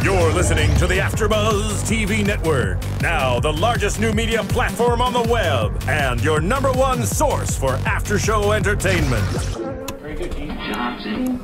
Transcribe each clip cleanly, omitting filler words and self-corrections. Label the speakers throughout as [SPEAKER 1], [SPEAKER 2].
[SPEAKER 1] You're listening to the AfterBuzz TV network, now the largest new media platform on the web, and your #1 source for after-show entertainment.
[SPEAKER 2] Very good, Keith Johnson.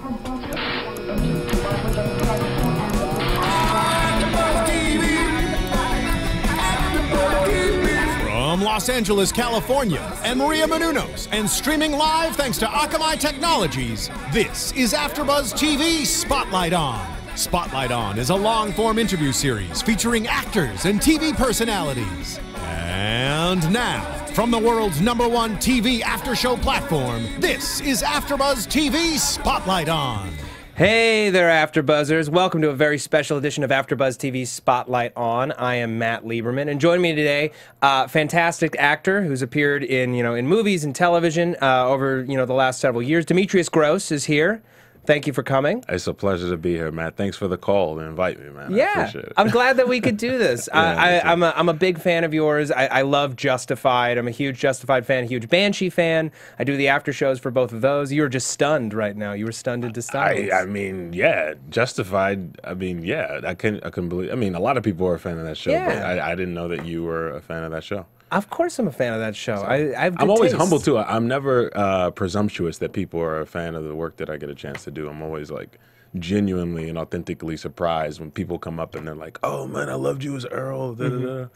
[SPEAKER 3] From Los Angeles, California, and Maria Menounos, and streaming live thanks to Akamai Technologies, this is AfterBuzz TV Spotlight On. Spotlight On is a long-form interview series featuring actors and TV personalities. And now, from the world's #1 TV after-show platform, this is AfterBuzz TV Spotlight On.
[SPEAKER 4] Hey there, AfterBuzzers. Welcome to a very special edition of AfterBuzz TV Spotlight On. I am Matt Lieberman, and joining me today, fantastic actor who's appeared in, in movies and television over, the last several years. Demetrius Grosse is here. Thank you for coming.
[SPEAKER 5] It's a pleasure to be here, Matt. Thanks for the call and invite me, man.
[SPEAKER 4] Yeah,
[SPEAKER 5] I appreciate it.
[SPEAKER 4] I'm glad that we could do this. I'm a big fan of yours. I love Justified. I'm a huge Justified fan, a huge Banshee fan. I do the after shows for both of those. You were just stunned right now. You were stunned into silence.
[SPEAKER 5] I mean, yeah, Justified. I mean, yeah, I couldn't believe. I mean, a lot of people are a fan of that show, but I didn't know that you were a fan of that show.
[SPEAKER 4] Of course I'm a fan of that show.
[SPEAKER 5] So,
[SPEAKER 4] I'm
[SPEAKER 5] always humble, too. I'm never presumptuous that people are a fan of the work that I get a chance to do. I'm always, like, genuinely and authentically surprised when people come up and they're like, oh, man, I loved you as Earl. Da, da, da.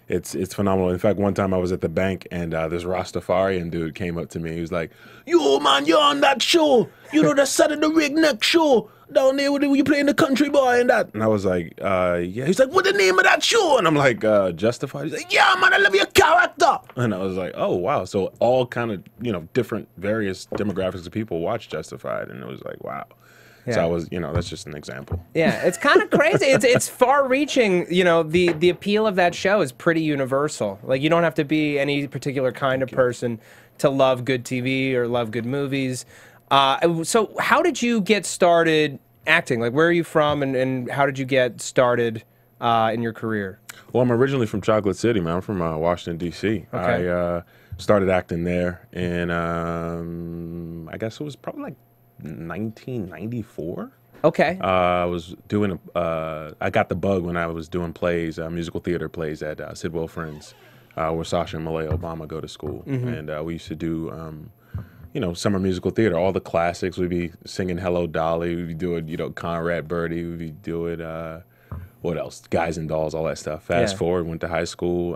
[SPEAKER 5] It's phenomenal. In fact, one time I was at the bank and this Rastafarian dude came up to me. He was like, yo, man, you're on that show. You know, the Saturday Rig Neck show down there where you playing the country boy and that. And I was like, yeah. He's like, what's the name of that show? And I'm like, Justified. He's like, yeah, man, I love your character. And I was like, oh, wow. So all kind of, different various demographics of people watch Justified. And it was like, wow. Yeah. So I was, that's just an example.
[SPEAKER 4] Yeah, it's kind of crazy. It's far-reaching. The appeal of that show is pretty universal. Like, you don't have to be any particular kind of person to love good TV or love good movies. So how did you get started acting? Like, where are you from, and how did you get started in your career?
[SPEAKER 5] Well, I'm originally from Chocolate City, man. I'm from Washington, D.C. Okay. I started acting there, and I guess it was probably like 1994.
[SPEAKER 4] Okay.
[SPEAKER 5] I was doing I got the bug when I was doing plays, musical theater plays at Sidwell Friends, where Sasha and Malaya Obama go to school, and we used to do summer musical theater, all the classics. We'd be singing Hello Dolly, we'd be doing Conrad Birdie, we'd be doing what else, Guys and Dolls, all that stuff. Fast forward, went to high school,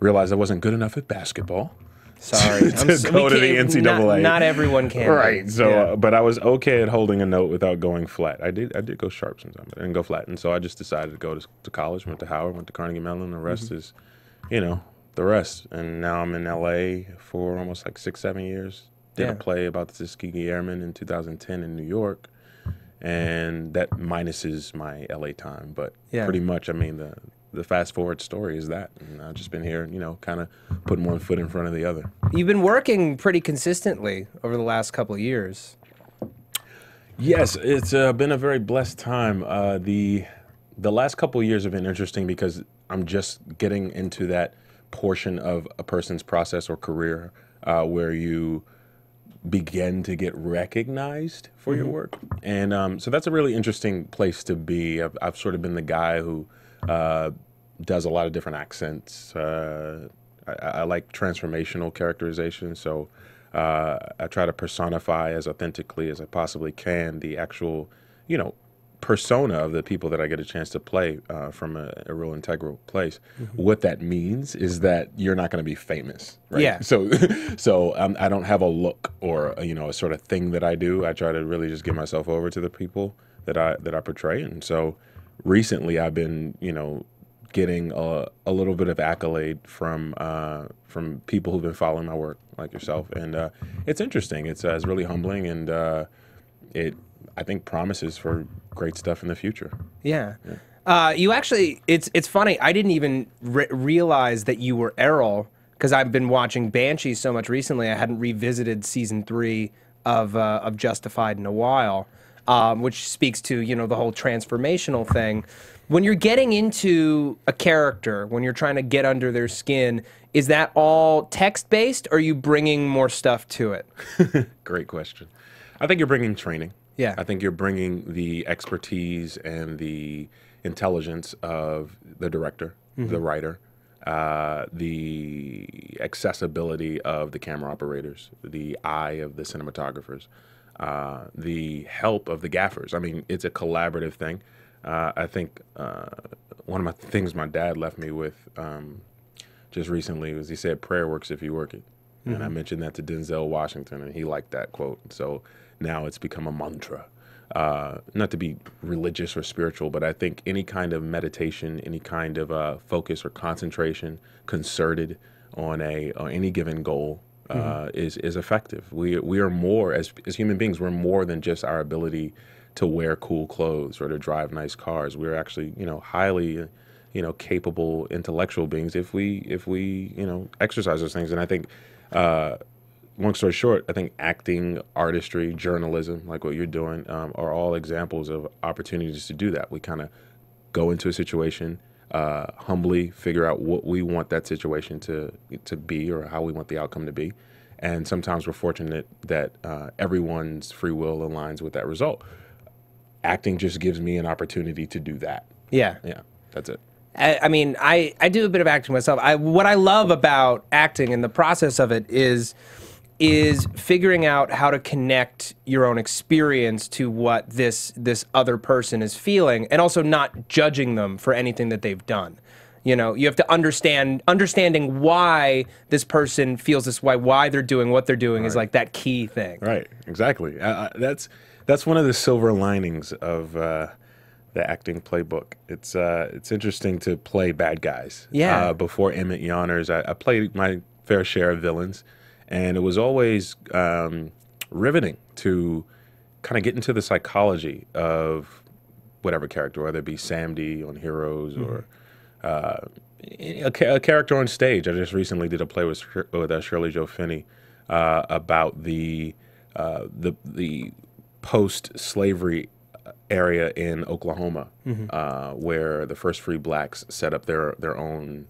[SPEAKER 5] realized I wasn't good enough at basketball.
[SPEAKER 4] Sorry,
[SPEAKER 5] to go to the NCAA.
[SPEAKER 4] Not everyone can.
[SPEAKER 5] Right. So, but I was okay at holding a note without going flat. I did go sharp sometimes, but I didn't go flat. And so I just decided to go to college. Went to Howard. Went to Carnegie Mellon. The rest is, the rest. And now I'm in LA for almost like 6-7 years. Did a play about the Tuskegee Airmen in 2010 in New York, and that minuses my LA time. But pretty much, I mean the fast forward story is that, and I've just been here, kind of putting one foot in front of the other.
[SPEAKER 4] You've been working pretty consistently over the last couple of years.
[SPEAKER 5] Yes, it's been a very blessed time. The last couple of years have been interesting because I'm just getting into that portion of a person's process or career where you begin to get recognized for your work, and so that's a really interesting place to be. I've sort of been the guy who does a lot of different accents. I like transformational characterization, so I try to personify as authentically as I possibly can the actual, persona of the people that I get a chance to play from a real integral place. What that means is that you're not going to be famous, right?
[SPEAKER 4] Yeah.
[SPEAKER 5] So I don't have a look or a sort of thing that I do. I try to really just give myself over to the people that I portray, and so recently I've been getting a little bit of accolade from people who've been following my work, like yourself, and it's interesting. It's really humbling, and it I think promises for great stuff in the future.
[SPEAKER 4] Yeah. You actually, it's funny. I didn't even realize that you were Errol because I've been watching Banshee so much recently. I hadn't revisited season 3 of Justified in a while, which speaks to the whole transformational thing. When you're getting into a character, when you're trying to get under their skin, is that all text-based, or are you bringing more stuff to it?
[SPEAKER 5] Great question. I think you're bringing training.
[SPEAKER 4] Yeah.
[SPEAKER 5] I think you're bringing the expertise and the intelligence of the director, the writer, the accessibility of the camera operators, the eye of the cinematographers, the help of the gaffers. I mean, it's a collaborative thing. I think one of my things my dad left me with just recently was he said, prayer works if you work it. And I mentioned that to Denzel Washington, and he liked that quote. So now it's become a mantra. Not to be religious or spiritual, but I think any kind of meditation, any kind of focus or concentration, concerted on any given goal is effective. We are more, as human beings, we're more than just our ability to wear cool clothes or to drive nice cars. We're actually, highly, capable intellectual beings if we exercise those things. And I think, long story short, I think acting, artistry, journalism, like what you're doing, are all examples of opportunities to do that. We kind of go into a situation, humbly figure out what we want that situation to be or how we want the outcome to be. And sometimes we're fortunate that everyone's free will aligns with that result. Acting just gives me an opportunity to do that.
[SPEAKER 4] Yeah.
[SPEAKER 5] Yeah, that's it.
[SPEAKER 4] I mean, I do a bit of acting myself. What I love about acting and the process of it is figuring out how to connect your own experience to what this other person is feeling, and also not judging them for anything that they've done. You have to understanding why this person feels this way, why they're doing what they're doing is like that key thing.
[SPEAKER 5] Right, exactly. That's one of the silver linings of the acting playbook. It's interesting to play bad guys.
[SPEAKER 4] Yeah.
[SPEAKER 5] Before Emmett Yoners, I played my fair share of villains, and it was always riveting to kind of get into the psychology of whatever character, whether it be Sam D on Heroes or a character on stage. I just recently did a play with Shirley Jo Finney about the post-slavery area in Oklahoma, where the first free blacks set up their own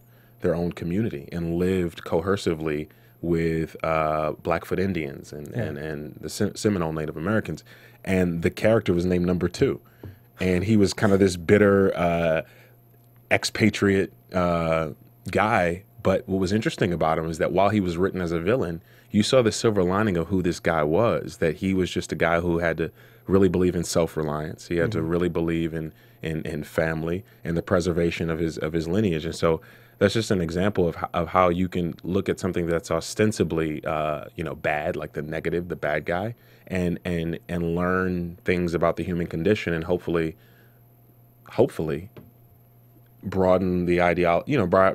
[SPEAKER 5] community and lived cohesively with Blackfoot Indians and the Seminole Native Americans. And the character was named Number 2. And he was kind of this bitter expatriate guy. But what was interesting about him is that while he was written as a villain, you saw the silver lining of who this guy was, that he was just a guy who had to really believe in self-reliance. He had to really believe in family and the preservation of his lineage. And so that's just an example of how you can look at something that's ostensibly bad, like the negative, the bad guy, and learn things about the human condition, and hopefully broaden the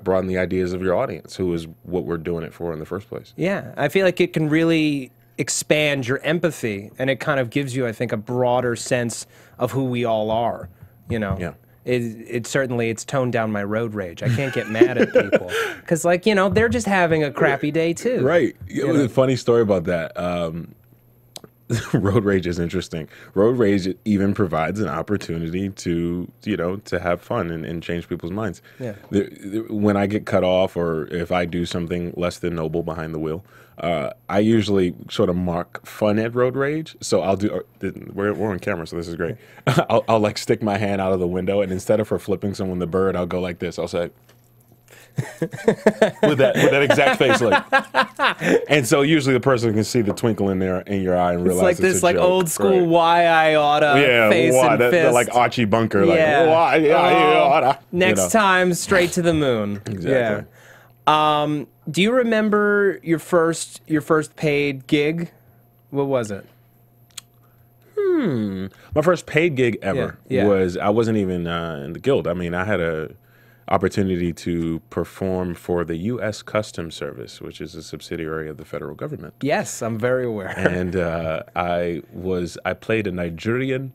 [SPEAKER 5] broaden the ideas of your audience, who is what we're doing it for in the first place.
[SPEAKER 4] Yeah, I feel like it can really expand your empathy, and it kind of gives you, I think, a broader sense of who we all are.
[SPEAKER 5] Yeah.
[SPEAKER 4] It's toned down my road rage. I can't get mad at people because, they're just having a crappy day too.
[SPEAKER 5] Right. A funny story about that. Road rage is interesting. Road rage even provides an opportunity to have fun and change people's minds.
[SPEAKER 4] Yeah.
[SPEAKER 5] When I get cut off, or if I do something less than noble behind the wheel, I usually sort of mark fun at road rage. So I'll do. We're on camera, so this is great. I'll like stick my hand out of the window, and instead of for flipping someone the bird, I'll go like this. I'll say. with that exact face look, and so usually the person can see the twinkle in your eye and realize
[SPEAKER 4] it's like this, like
[SPEAKER 5] joke.
[SPEAKER 4] old school
[SPEAKER 5] Right.
[SPEAKER 4] why I oughta face and fist.
[SPEAKER 5] They're like Archie Bunker, like
[SPEAKER 4] Yeah.
[SPEAKER 5] why I oughta.
[SPEAKER 4] Next time, straight to the moon.
[SPEAKER 5] Exactly.
[SPEAKER 4] Yeah. Do you remember your first paid gig? What was it?
[SPEAKER 5] My first paid gig ever
[SPEAKER 4] Yeah.
[SPEAKER 5] was, I wasn't even in the guild. I mean, I had a opportunity to perform for the U.S. Customs Service, which is a subsidiary of the federal government.
[SPEAKER 4] Yes, I'm very aware.
[SPEAKER 5] And I played a Nigerian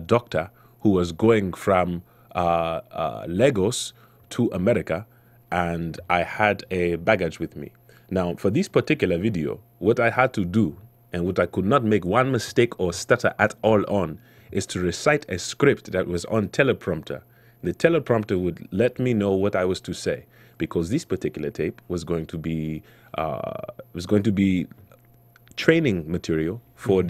[SPEAKER 5] doctor who was going from Lagos to America, and I had a baggage with me. Now, for this particular video, what I had to do, and what I could not make one mistake or stutter at all on, is to recite a script that was on teleprompter. The teleprompter would let me know what I was to say, because this particular tape was going to be training material for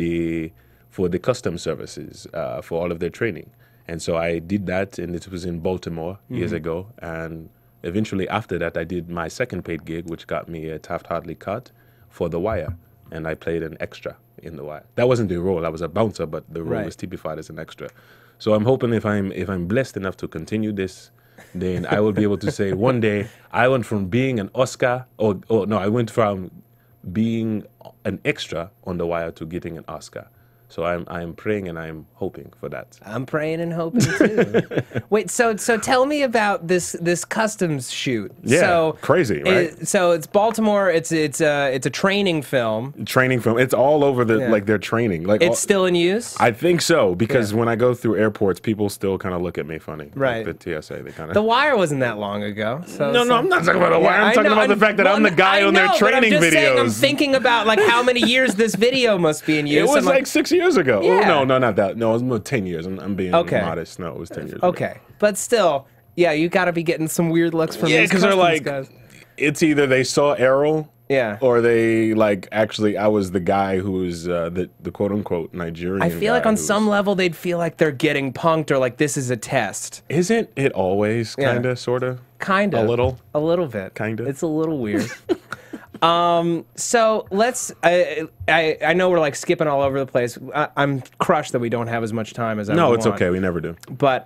[SPEAKER 5] for the custom services for all of their training. And so I did that, and it was in Baltimore years ago. And eventually after that, I did my second paid gig, which got me a Taft-Hartley cut for The Wire. And I played an extra in The Wire. That wasn't the role. I was a bouncer, but the role was typified as an extra. So I'm hoping if I'm blessed enough to continue this, then I will be able to say one day I went from being an Oscar, I went from being an extra on The Wire to getting an Oscar. So I'm praying and I'm hoping for that.
[SPEAKER 4] I'm praying and hoping too. Wait, so tell me about this customs shoot.
[SPEAKER 5] Yeah,
[SPEAKER 4] so,
[SPEAKER 5] crazy, right?
[SPEAKER 4] So it's Baltimore. It's a training film.
[SPEAKER 5] Training film. It's all over like their training. Like
[SPEAKER 4] it's still in use.
[SPEAKER 5] I think so because when I go through airports, people still kind of look at me funny.
[SPEAKER 4] Right.
[SPEAKER 5] Like the TSA, they kind of.
[SPEAKER 4] The Wire wasn't that long ago. So
[SPEAKER 5] no, I'm not talking about The Wire. I'm talking about the fact that I'm the guy on their training
[SPEAKER 4] but I'm just
[SPEAKER 5] videos.
[SPEAKER 4] saying, I'm thinking about like how many years this video must be in use.
[SPEAKER 5] It was like 6 years ago.
[SPEAKER 4] Yeah.
[SPEAKER 5] Oh, no, not that. No, it was more 10 years. I'm being modest. No, it was 10 years ago.
[SPEAKER 4] Okay. But still, yeah, you got to be getting some weird looks from these
[SPEAKER 5] because they're like,
[SPEAKER 4] guys.
[SPEAKER 5] It's either they saw Errol, or they like actually I was the guy who was the quote unquote Nigerian.
[SPEAKER 4] I feel like on some level they'd feel like they're getting punked or like this is a test.
[SPEAKER 5] Isn't it always kind of, sort of?
[SPEAKER 4] Kind of. A little bit.
[SPEAKER 5] Kind of.
[SPEAKER 4] It's a little weird. So let's. I know we're like skipping all over the place. I'm crushed that we don't have as much time as I
[SPEAKER 5] No,
[SPEAKER 4] would
[SPEAKER 5] it's
[SPEAKER 4] want.
[SPEAKER 5] okay. We never do.
[SPEAKER 4] But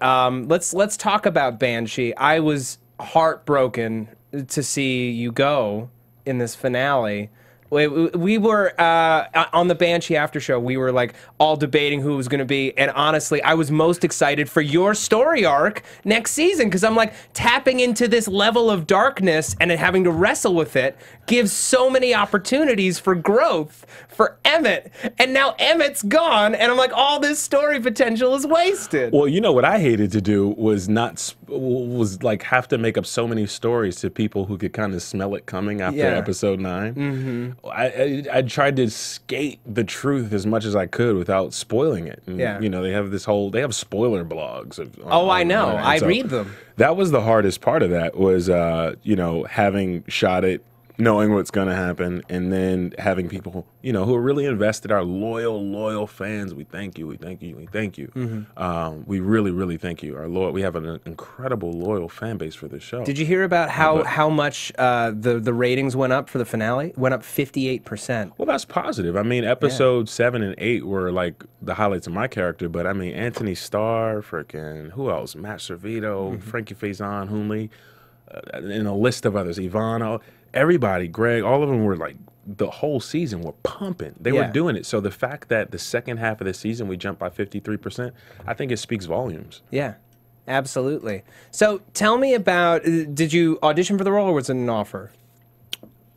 [SPEAKER 4] let's talk about Banshee. I was heartbroken to see you go in this finale. We were on the Banshee after show. We were like all debating who it was going to be, and honestly, I was most excited for your story arc next season because I'm like tapping into this level of darkness and having to wrestle with it gives so many opportunities for growth for Emmett, and now Emmett's gone, and I'm like all this story potential is wasted.
[SPEAKER 5] Well, you know what I hated to do was like have to make up so many stories to people who could kind of smell it coming after episode 9. Mm-hmm. I tried to skate the truth as much as I could without spoiling it. And, you know, they have spoiler blogs.
[SPEAKER 4] I know. I read them.
[SPEAKER 5] That was the hardest part of that was, you know, having shot it, knowing what's going to happen, and then having people, you know, who are really invested, our loyal fans. We thank you. We thank you. We thank you. Mm-hmm. We really, really thank you. We have an incredible loyal fan base for this show.
[SPEAKER 4] Did you hear about how much the ratings went up for the finale? Went up 58%.
[SPEAKER 5] Well, that's positive. I mean, episodes 7 and 8 were like the highlights of my character, but I mean, Anthony Starr, freaking who else? Matt Servito, Frankie Faison, Hoonley, and a list of others. Ivana. Everybody, Greg, all of them were like, the whole season were pumping. They were doing it. So the fact that the second half of the season we jumped by 53%, I think it speaks volumes.
[SPEAKER 4] Yeah, absolutely. So tell me about, did you audition for the role or was it an offer?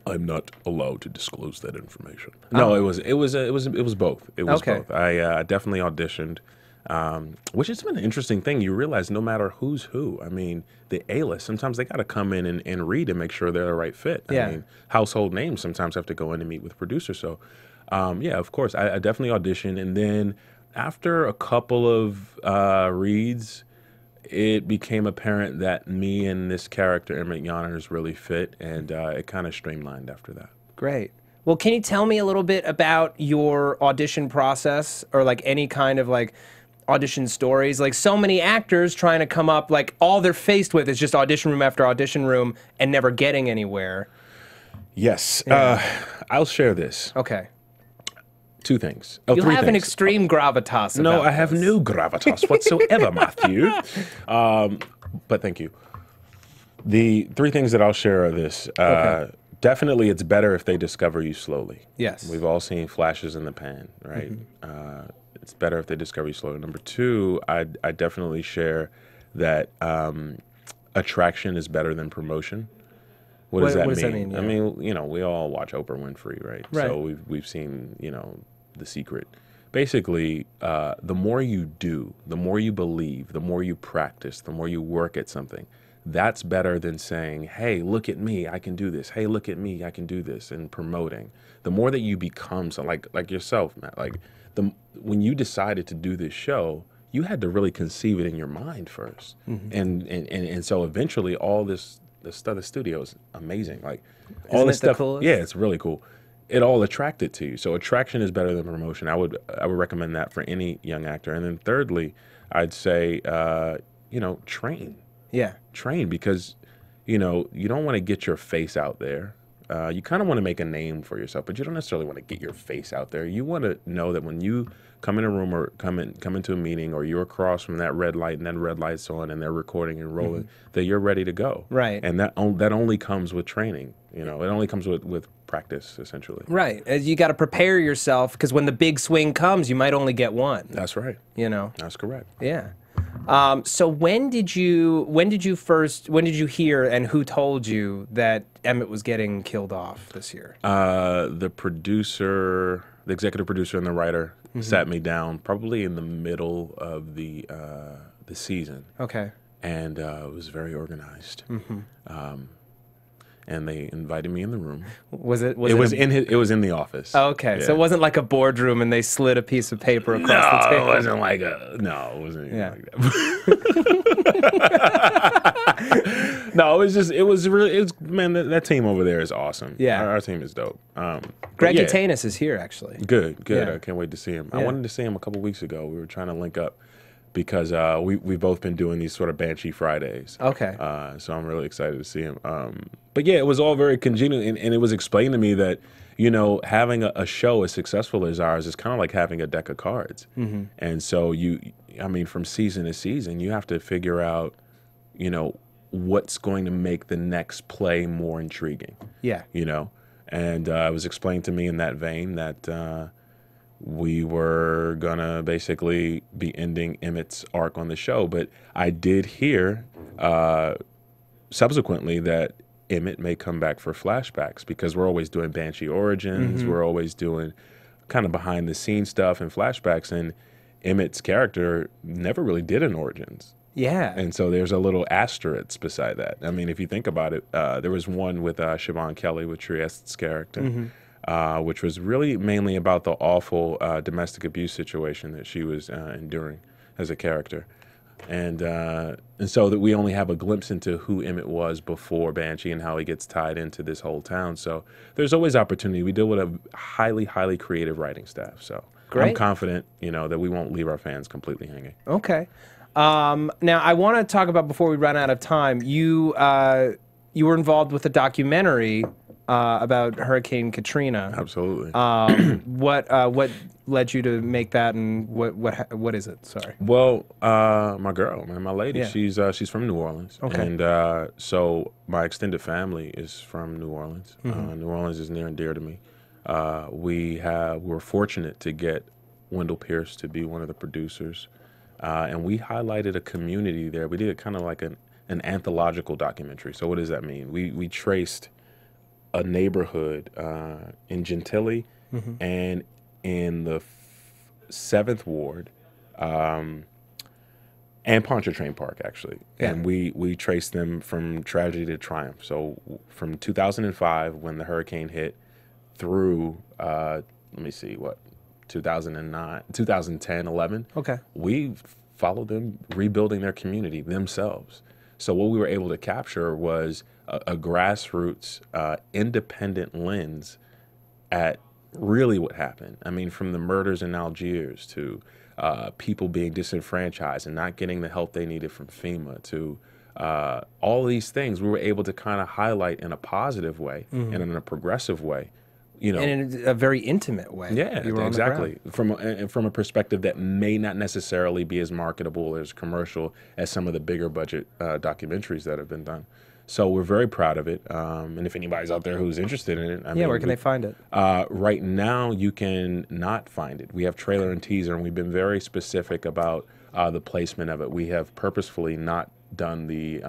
[SPEAKER 5] I'm not allowed to disclose that information. No, it was both. It was both. I definitely auditioned. Which has been an interesting thing. You realize no matter who's who, I mean, the A-list, sometimes they got to come in and read and make sure they're the right fit. I mean, household names sometimes have to go in and meet with producers. So, yeah, of course, I definitely auditioned. And then after a couple of reads, it became apparent that me and this character, Emmett Yoners, really fit. And it kind of streamlined after that.
[SPEAKER 4] Great. Well, can you tell me a little bit about your audition process or like any kind of like audition stories? Like so many actors trying to come up, like all they're faced with is just audition room after audition room and never getting anywhere.
[SPEAKER 5] Yes. I'll share this.
[SPEAKER 4] Okay.
[SPEAKER 5] 2 things.
[SPEAKER 4] You
[SPEAKER 5] three
[SPEAKER 4] have
[SPEAKER 5] things.
[SPEAKER 4] an extreme gravitas about
[SPEAKER 5] No, I have
[SPEAKER 4] this.
[SPEAKER 5] no gravitas whatsoever, Matthew. But thank you. The 3 things that I'll share are this. Definitely, it's better if they discover you slowly.
[SPEAKER 4] Yes.
[SPEAKER 5] We've all seen flashes in the pan, right? It's better if they discover you slowly. Number 2, I definitely share that attraction is better than promotion. What does that mean? I mean, you know, we all watch Oprah Winfrey, right? So we've seen, you know, The Secret. Basically, the more you do, the more you believe, the more you practice, the more you work at something, that's better than saying, hey, look at me, I can do this. Hey, look at me, I can do this, and promoting. The more that you become, so like yourself, Matt, like when you decided to do this show, you had to really conceive it in your mind first. And so eventually all this stuff, the studio is amazing. Like all
[SPEAKER 4] Isn't
[SPEAKER 5] this
[SPEAKER 4] it the
[SPEAKER 5] stuff,
[SPEAKER 4] coolest?
[SPEAKER 5] yeah, it's really cool. it all attracted to you. So attraction is better than promotion. I would recommend that for any young actor. And then thirdly, I'd say, train.
[SPEAKER 4] Yeah.
[SPEAKER 5] Train, because, you don't want to get your face out there. You kind of want to make a name for yourself, but you don't necessarily want to get your face out there. You want to know that when you come in a room or come into a meeting, or you're across from that red light and that red light's on and they're recording and rolling, that you're ready to go.
[SPEAKER 4] Right.
[SPEAKER 5] And that only comes with training. It only comes with practice, essentially.
[SPEAKER 4] Right. You got to prepare yourself, because when the big swing comes, you might only get one.
[SPEAKER 5] That's right. That's correct.
[SPEAKER 4] Yeah. So when did you hear, and who told you that Emmett was getting killed off this year?
[SPEAKER 5] The executive producer and the writer sat me down probably in the middle of the season.
[SPEAKER 4] Okay.
[SPEAKER 5] And it was very organized. And they invited me in the room.
[SPEAKER 4] It was in
[SPEAKER 5] the office.
[SPEAKER 4] Oh, okay. Yeah. So it wasn't like a boardroom and they slid a piece of paper across the table.
[SPEAKER 5] It wasn't like it wasn't anything like that. No, man, that team over there is awesome.
[SPEAKER 4] Yeah.
[SPEAKER 5] Our team is dope.
[SPEAKER 4] Greg Utanis is here, actually.
[SPEAKER 5] Good.
[SPEAKER 4] Yeah.
[SPEAKER 5] I can't wait to see him.
[SPEAKER 4] Yeah.
[SPEAKER 5] I wanted to see him a couple weeks ago. We were trying to link up because we've both been doing these sort of Banshee Fridays.
[SPEAKER 4] Okay.
[SPEAKER 5] So I'm really excited to see him. But yeah, it was all very congenial, and it was explained to me that, having a show as successful as ours is kind of like having a deck of cards. And so from season to season, you have to figure out, what's going to make the next play more intriguing.
[SPEAKER 4] Yeah.
[SPEAKER 5] And it was explained to me in that vein that we were gonna basically be ending Emmett's arc on the show. But I did hear subsequently that Emmett may come back for flashbacks, because we're always doing Banshee origins. We're always doing kind of behind the scenes stuff and flashbacks, and Emmett's character never really did an origins.
[SPEAKER 4] Yeah.
[SPEAKER 5] And so there's a little asterisk beside that. I mean, if you think about it, there was one with Siobhan Kelly, with Trieste's character, which was really mainly about the awful domestic abuse situation that she was enduring as a character. And so that we only have a glimpse into who Emmett was before Banshee and how he gets tied into this whole town. So there's always opportunity. We deal with a highly, highly creative writing staff. So
[SPEAKER 4] Great.
[SPEAKER 5] I'm confident, that we won't leave our fans completely hanging.
[SPEAKER 4] Okay. Now, I want to talk about, before we run out of time, you were involved with a documentary about Hurricane Katrina.
[SPEAKER 5] Absolutely.
[SPEAKER 4] What led you to make that, and what is it? Sorry.
[SPEAKER 5] Well, my girl, man, my lady,
[SPEAKER 4] Yeah.
[SPEAKER 5] she's from New Orleans.
[SPEAKER 4] Okay.
[SPEAKER 5] And so my extended family is from New Orleans. New Orleans is near and dear to me. We were fortunate to get Wendell Pierce to be one of the producers. And we highlighted a community there. We did kind of like an anthological documentary. So what does that mean? We traced a neighborhood in Gentilly and in the 7th Ward and Pontchartrain Park, actually.
[SPEAKER 4] Yeah.
[SPEAKER 5] And we traced them from tragedy to triumph. So from 2005, when the hurricane hit, through, 2009, 2010, 11.
[SPEAKER 4] Okay.
[SPEAKER 5] We followed them rebuilding their community themselves. So what we were able to capture was a grassroots, independent lens at really what happened. I mean, from the murders in Algiers to people being disenfranchised and not getting the help they needed from FEMA to all these things, we were able to kind of highlight in a positive way and in a progressive way. And
[SPEAKER 4] in a very intimate way.
[SPEAKER 5] Yeah,
[SPEAKER 4] You were on the
[SPEAKER 5] exactly.
[SPEAKER 4] ground.
[SPEAKER 5] From a perspective that may not necessarily be as marketable or as commercial as some of the bigger budget documentaries that have been done. So we're very proud of it. And if anybody's out there who's interested in it,
[SPEAKER 4] Where can they find it?
[SPEAKER 5] Right now, you can not find it. We have trailer and teaser, and we've been very specific about the placement of it. We have purposefully not done the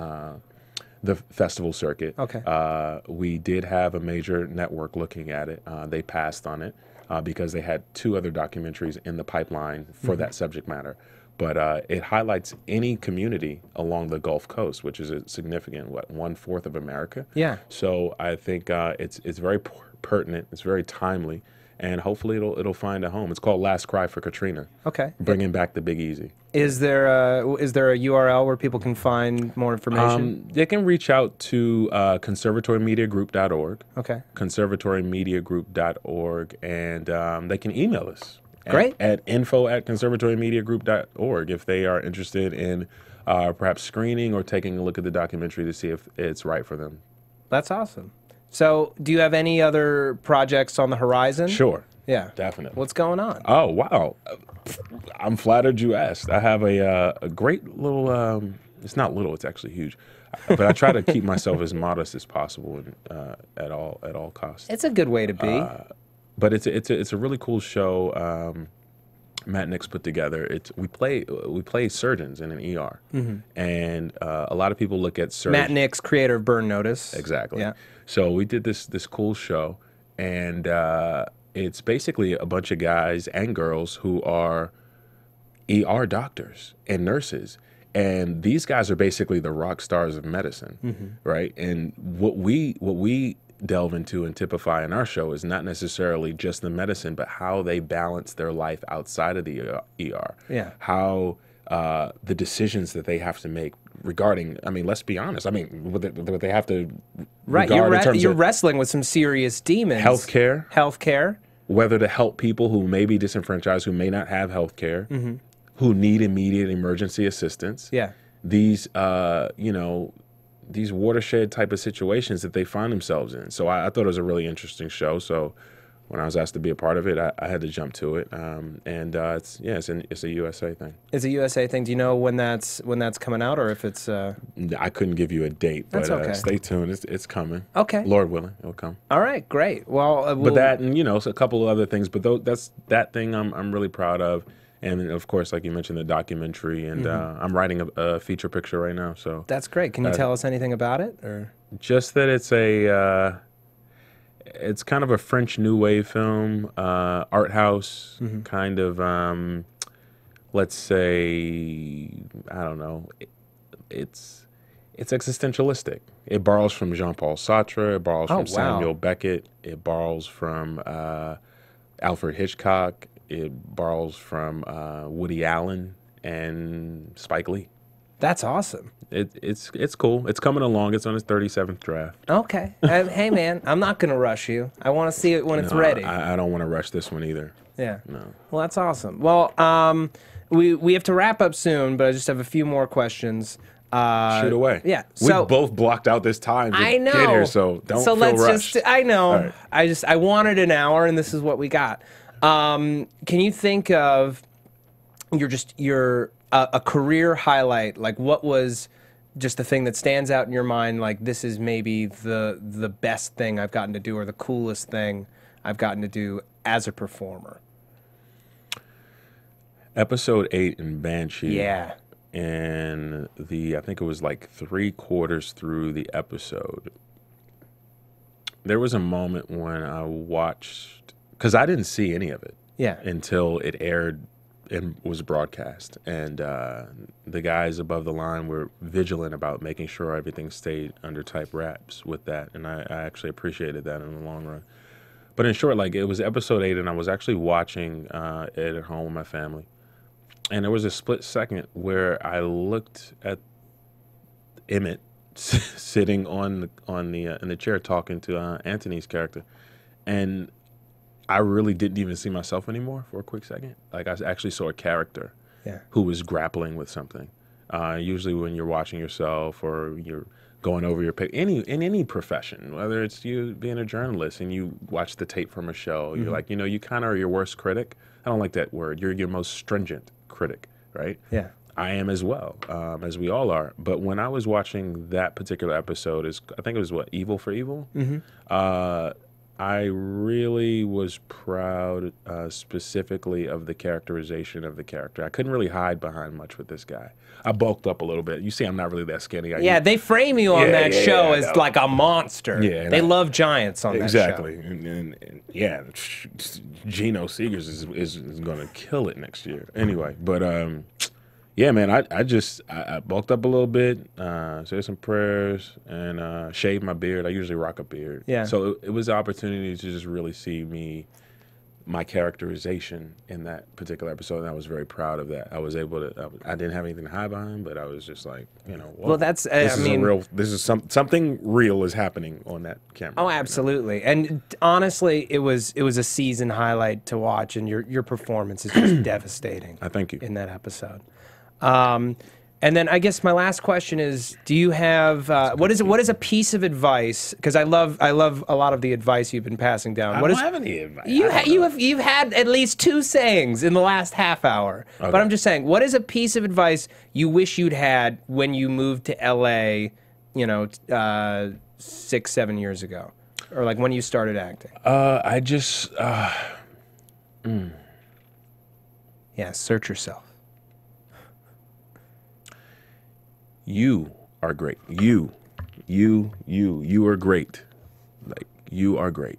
[SPEAKER 5] festival circuit.
[SPEAKER 4] Okay.
[SPEAKER 5] We did have a major network looking at it. They passed on it because they had 2 other documentaries in the pipeline for that subject matter. But it highlights any community along the Gulf Coast, which is a significant, 1/4 of America.
[SPEAKER 4] Yeah.
[SPEAKER 5] So I think it's very pertinent. It's very timely. and hopefully it'll find a home. It's called Last Cry for Katrina.
[SPEAKER 4] Okay.
[SPEAKER 5] Bringing back the Big Easy.
[SPEAKER 4] Is there a URL where people can find more information?
[SPEAKER 5] They can reach out to conservatorymediagroup.org.
[SPEAKER 4] Okay.
[SPEAKER 5] conservatorymediagroup.org, and they can email us.
[SPEAKER 4] Great.
[SPEAKER 5] At info@conservatorymediagroup.org if they are interested in perhaps screening or taking a look at the documentary to see if it's right for them.
[SPEAKER 4] That's awesome. So, do you have any other projects on the horizon?
[SPEAKER 5] Sure.
[SPEAKER 4] Yeah.
[SPEAKER 5] Definitely.
[SPEAKER 4] What's going on?
[SPEAKER 5] Oh, wow. I'm flattered you asked. I have a great little, it's not little, it's actually huge. But I try to keep myself as modest as possible at all costs.
[SPEAKER 4] It's a good way to be.
[SPEAKER 5] But it's a really cool show. Matt Nix put together. We play surgeons in an ER, and a lot of people look at surgeons.
[SPEAKER 4] Matt Nix, creator of Burn Notice.
[SPEAKER 5] Exactly.
[SPEAKER 4] Yeah.
[SPEAKER 5] So we did this cool show, and it's basically a bunch of guys and girls who are ER doctors and nurses. And these guys are basically the rock stars of medicine, right? And what we delve into and typify in our show is not necessarily just the medicine, but how they balance their life outside of the ER.
[SPEAKER 4] Yeah.
[SPEAKER 5] How the decisions that they have to make regarding, I mean, let's be honest. I mean, what they have to regard in terms
[SPEAKER 4] you're
[SPEAKER 5] of
[SPEAKER 4] wrestling with some serious demons.
[SPEAKER 5] Healthcare, whether to help people who may be disenfranchised, who may not have healthcare, who need immediate emergency assistance.
[SPEAKER 4] Yeah.
[SPEAKER 5] These, these watershed type of situations that they find themselves in. So I thought it was a really interesting show. So when I was asked to be a part of it, I had to jump to it. It's a USA thing.
[SPEAKER 4] It's a USA thing. Do you know when that's coming out, or if it's?
[SPEAKER 5] I couldn't give you a date, but
[SPEAKER 4] That's okay.
[SPEAKER 5] stay tuned. It's coming.
[SPEAKER 4] Okay.
[SPEAKER 5] Lord willing, it'll come.
[SPEAKER 4] All right, great. Well,
[SPEAKER 5] But that, and so a couple of other things. But that's that thing I'm really proud of. And of course, like you mentioned, the documentary, and I'm writing a feature picture right now. So
[SPEAKER 4] that's great. Can you tell us anything about it, or
[SPEAKER 5] just that it's kind of a French New Wave film, art house, kind of, let's say, I don't know, it's existentialistic. It borrows from Jean-Paul Sartre, it borrows from Samuel Beckett, it borrows from Alfred Hitchcock, it borrows from Woody Allen and Spike Lee.
[SPEAKER 4] That's awesome.
[SPEAKER 5] It's cool. It's coming along. It's on its 37th draft.
[SPEAKER 4] Okay. Hey, man, I'm not going to rush you. I want to see it when it's ready.
[SPEAKER 5] I don't want to rush this one either.
[SPEAKER 4] Yeah.
[SPEAKER 5] No.
[SPEAKER 4] Well, that's awesome. Well, we have to wrap up soon, but I just have a few more questions.
[SPEAKER 5] Shoot away.
[SPEAKER 4] Yeah.
[SPEAKER 5] We both blocked out this time to get here, so don't feel rushed.
[SPEAKER 4] I know.
[SPEAKER 5] Right.
[SPEAKER 4] I wanted an hour, and this is what we got. Can you think of your a career highlight? Like, what was just the thing that stands out in your mind? Like, this is maybe the best thing I've gotten to do, or the coolest thing I've gotten to do as a performer.
[SPEAKER 5] Episode 8 in Banshee.
[SPEAKER 4] Yeah.
[SPEAKER 5] And I think it was like 3/4 through the episode, there was a moment when I watched, because I didn't see any of it until it aired and was broadcast. And the guys above the line were vigilant about making sure everything stayed under tight wraps with that. And I actually appreciated that in the long run. But in short, like, it was episode 8, and I was actually watching it at home with my family. And there was a split second where I looked at Emmett sitting in the chair talking to Anthony's character, and I really didn't even see myself anymore for a quick second. Like, I actually saw a character who was grappling with something. Usually when you're watching yourself or you're going over your in any profession, whether it's you being a journalist and you watch the tape from a show, you're like, you kind of are your worst critic. I don't like that word. You're your most stringent critic, right? Yeah. I am as well, as we all are. But when I was watching that particular episode, I think it was Evil for Evil? I really was proud specifically of the characterization of the character. I couldn't really hide behind much with this guy. I bulked up a little bit. You see, I'm not really that skinny.
[SPEAKER 4] They frame you on that show as like a monster. Yeah, they love giants on that show.
[SPEAKER 5] Exactly. And Geno Seegers is going to kill it next year. Anyway, but yeah, man, I bulked up a little bit, said some prayers, and shaved my beard. I usually rock a beard. Yeah. So it was an opportunity to just really see me my characterization in that particular episode, and I was very proud of that. I was able to. I didn't have anything to hide behind, but I was just like, you know,
[SPEAKER 4] well, that's.
[SPEAKER 5] This is something real is happening on that camera.
[SPEAKER 4] Oh, absolutely. And honestly, it was a season highlight to watch, and your performance is just devastating.
[SPEAKER 5] I thank you
[SPEAKER 4] in that episode. And then I guess my last question is: do you have what is a piece of advice? Because I love a lot of the advice you've been passing down.
[SPEAKER 5] I don't have any advice.
[SPEAKER 4] You've had at least 2 sayings in the last half hour. Okay. But I'm just saying, what is a piece of advice you wish you'd had when you moved to LA? You know, 6-7 years ago, or like when you started acting.
[SPEAKER 5] I just.
[SPEAKER 4] Yeah, search yourself.
[SPEAKER 5] You are great. You are great. Like, you are great.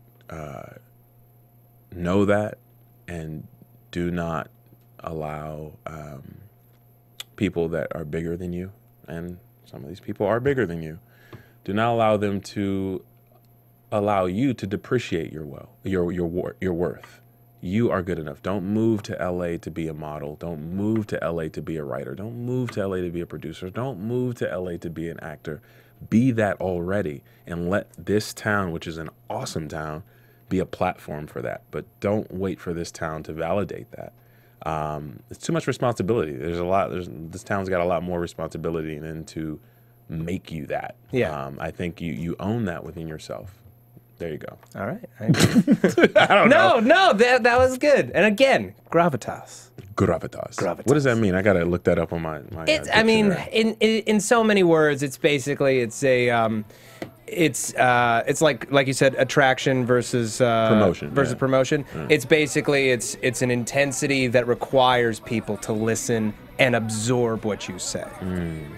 [SPEAKER 5] Know that, and do not allow people that are bigger than you, and some of these people are bigger than you, do not allow them to allow you to depreciate your worth. You are good enough. Don't move to LA to be a model. Don't move to LA to be a writer. Don't move to LA to be a producer. Don't move to LA to be an actor. Be that already, and let this town, which is an awesome town, be a platform for that. But don't wait for this town to validate that. It's too much responsibility. This town's got a lot more responsibility than to make you that.
[SPEAKER 4] Yeah.
[SPEAKER 5] I think you own that within yourself. There you go.
[SPEAKER 4] All right. I don't know. No, that was good. And again, gravitas.
[SPEAKER 5] Gravitas. What does that mean? I gotta look that up on my.
[SPEAKER 4] I mean, in so many words, it's basically it's like you said, attraction versus promotion. It's basically it's an intensity that requires people to listen and absorb what you say.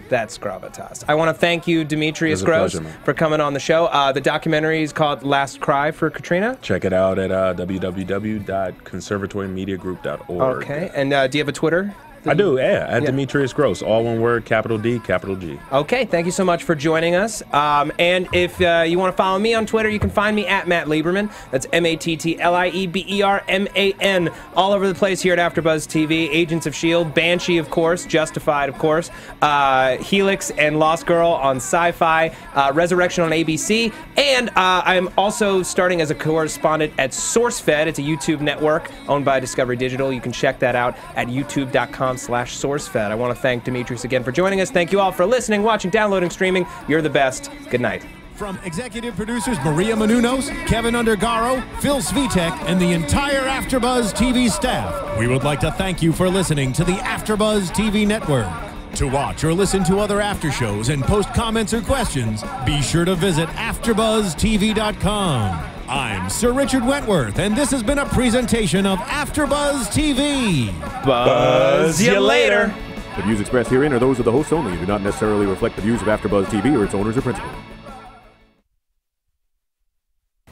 [SPEAKER 4] That's gravitas. I want to thank you, Demetrius Grosse, for coming on the show. The documentary is called Last Cry for Katrina.
[SPEAKER 5] Check it out at www.conservatorymediagroup.org.
[SPEAKER 4] Okay, and do you have a Twitter?
[SPEAKER 5] I do, yeah. At Demetrius Grosse, all one word, capital D, capital G.
[SPEAKER 4] Okay, thank you so much for joining us. And if you want to follow me on Twitter, you can find me at Matt Lieberman. That's MattLieberman. All over the place here at AfterBuzz TV. Agents of S.H.I.E.L.D., Banshee, of course, Justified, of course, Helix and Lost Girl on Sci-Fi, Resurrection on ABC, and I'm also starting as a correspondent at SourceFed. It's a YouTube network owned by Discovery Digital. You can check that out at youtube.com/SourceFed. I want to thank Demetrius again for joining us. Thank you all for listening, watching, downloading, streaming. You're the best. Good night.
[SPEAKER 3] From executive producers Maria Menounos, Kevin Undergaro, Phil Svitek, and the entire AfterBuzz TV staff, we would like to thank you for listening to the AfterBuzz TV network. To watch or listen to other after shows and post comments or questions, be sure to visit AfterBuzzTV.com. I'm Sir Richard Wentworth, and this has been a presentation of AfterBuzz TV.
[SPEAKER 4] Buzz you later.
[SPEAKER 6] The views expressed herein are those of the hosts only and do not necessarily reflect the views of AfterBuzz TV or its owners or principals.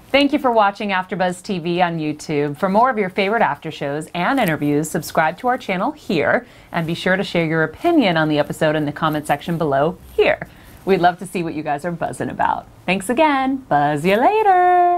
[SPEAKER 7] Thank you for watching AfterBuzz TV on YouTube. For more of your favorite after shows and interviews, subscribe to our channel here, and be sure to share your opinion on the episode in the comment section below here. We'd love to see what you guys are buzzing about. Thanks again. Buzz you later.